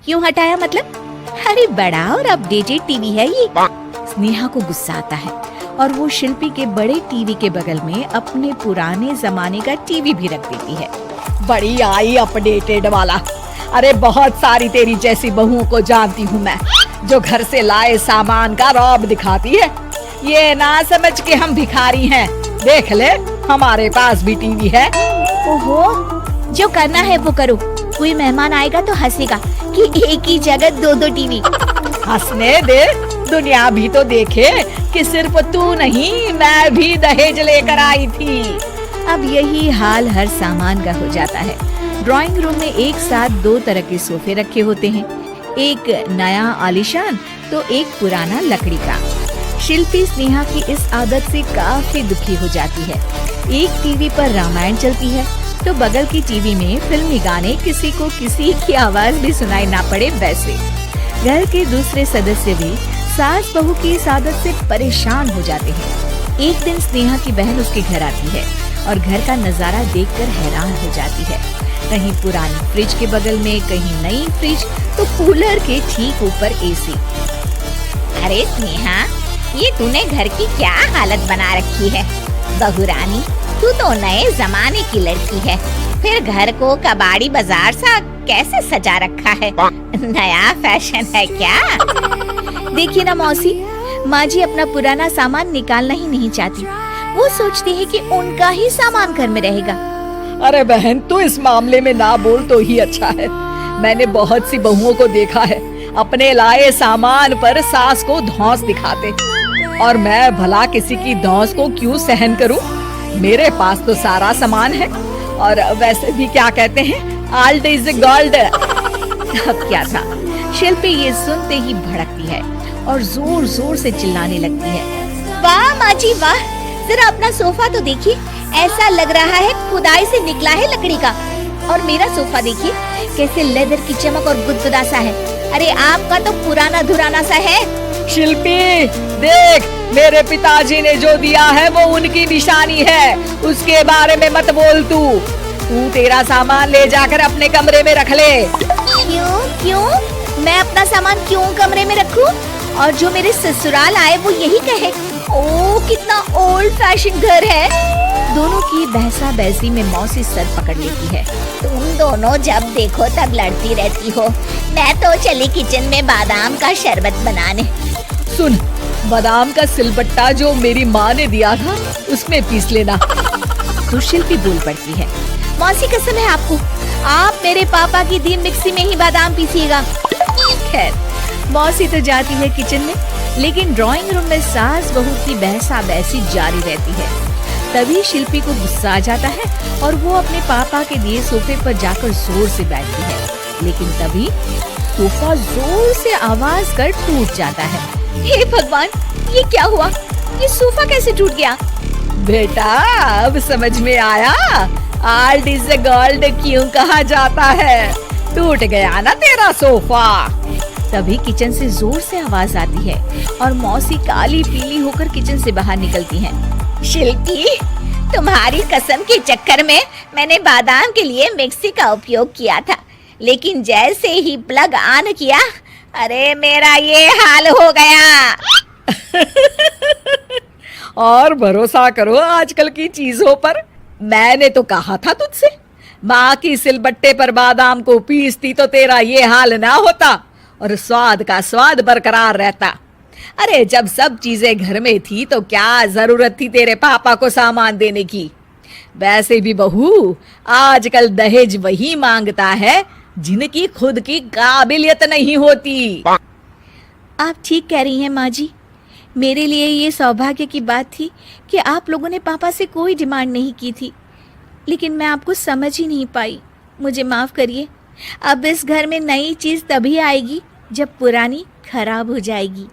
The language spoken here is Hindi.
क्यों हटाया मतलब? अरे बड़ा और अपडेटेड टीवी है ये। स्नेहा को गुस्सा आता है और वो शिल्पी के बड़े टीवी के बगल में अपने पुराने जमाने का टीवी भी रख देती है। बड़ी आई अपडेटेड वाला। अरे बहुत सारी तेरी जैसी बहुओं को जानती हूँ मैं, जो घर से लाए सामान का रौब दिखाती है। ये ना समझ के हम भिखारी हैं। देख ले, हमारे पास भी टीवी है। ओहो, जो करना है वो करो। कोई मेहमान आएगा तो हंसेगा कि एक ही जगह दो दो टीवी। हंसने दे, दुनिया भी तो देखे कि सिर्फ तू नहीं, मैं भी दहेज लेकर आई थी। अब यही हाल हर सामान का हो जाता है। ड्राइंग रूम में एक साथ दो तरह के सोफे रखे होते हैं, एक नया आलीशान तो एक पुराना लकड़ी का। शिल्पी स्नेहा की इस आदत से काफी दुखी हो जाती है। एक टीवी पर रामायण चलती है तो बगल की टीवी में फिल्मी गाने, किसी को किसी की आवाज भी सुनाई ना पड़े वैसे। घर के दूसरे सदस्य भी सास बहू की इस आदत से परेशान हो जाते हैं। एक दिन स्नेहा की बहन उसके घर आती है और घर का नजारा देखकर हैरान हो जाती है। कहीं पुरानी फ्रिज के बगल में, कहीं नई फ्रिज तो कूलर के ठीक ऊपर एसी। अरे स्नेहा, ये तूने घर की क्या हालत बना रखी है? बहू रानी, तू तो नए जमाने की लड़की है, फिर घर को कबाड़ी बाजार सा कैसे सजा रखा है? नया फैशन है क्या? देखिए ना मौसी, माँ जी अपना पुराना सामान निकालना ही नहीं चाहती। वो सोचती है कि उनका ही सामान घर में रहेगा। अरे बहन, तू इस मामले में ना बोल तो ही अच्छा है। मैंने बहुत सी बहुओं को देखा है अपने लाए सामान पर सास को धौंस दिखाते, और मैं भला किसी की धौंस को क्यों सहन करूं? मेरे पास तो सारा सामान है, और वैसे भी क्या कहते हैं, ओल्ड इज गोल्ड। अब क्या था, शिल्पी ये सुनते ही भड़कती है और जोर जोर से चिल्लाने लगती है। वाह माँ जी वाह, जरा अपना सोफा तो देखिए, ऐसा लग रहा है खुदाई से निकला है लकड़ी का। और मेरा सोफा देखिए कैसे लेदर की चमक और गुदगुदा सा है। अरे आपका तो पुराना धुराना सा है। शिल्पी देख, मेरे पिताजी ने जो दिया है वो उनकी निशानी है, उसके बारे में मत बोल। तू तेरा सामान ले जाकर अपने कमरे में रख ले। क्यों? मैं अपना सामान क्यों कमरे में रखूं? और जो मेरे ससुराल आए वो यही कहे, ओह कितना ओल्ड फैशन घर है। दोनों की बहसा बहसी में मौसी सर पकड़ लेती है। तुम दोनों जब देखो तब लड़ती रहती हो। मैं तो चली किचन में बादाम का शरबत बनाने। सुन, बादाम का सिलबट्टा जो मेरी माँ ने दिया था उसमें पीस लेना। तो शिल्पी बोल पड़ती है, मौसी कसम है आपको, आप मेरे पापा की दी मिक्सी में ही बादाम पीसिएगा। खैर, मौसी तो जाती है किचन में, लेकिन ड्राइंग रूम में सास बहू की बहसा बहसी जारी रहती है। तभी शिल्पी को गुस्सा आ जाता है और वो अपने पापा के दिए सोफे पर जाकर जोर से बैठती है, लेकिन तभी सोफा जोर से आवाज कर टूट जाता है। हे भगवान, ये क्या हुआ? ये सोफा कैसे टूट गया? बेटा, अब समझ में आया ओल्ड इज गोल्ड क्यों कहा जाता है। टूट गया ना तेरा सोफा। तभी किचन से जोर से आवाज आती है और मौसी काली पीली होकर किचन से बाहर निकलती हैं। शिल्पी, तुम्हारी कसम के चक्कर में मैंने बादाम के लिए मिक्सी का उपयोग किया था, लेकिन जैसे ही प्लग ऑन किया, अरे मेरा ये हाल हो गया। और भरोसा करो आजकल की चीजों पर। मैंने तो कहा था तुझसे, माँ की सिलबट्टे पर बादाम को पीसती तो तेरा ये हाल ना होता और स्वाद का स्वाद बरकरार रहता। अरे जब सब चीजें घर में थी तो क्या जरूरत थी तेरे पापा को सामान देने की? वैसे भी बहू, आजकल दहेज वही मांगता है जिनकी खुद की काबिलियत नहीं होती। आप ठीक कह रही हैं माँ जी। मेरे लिए ये सौभाग्य की बात थी कि आप लोगों ने पापा से कोई डिमांड नहीं की थी, लेकिन मैं आपको समझ ही नहीं पाई। मुझे माफ करिए। अब इस घर में नई चीज तभी आएगी जब पुरानी खराब हो जाएगी।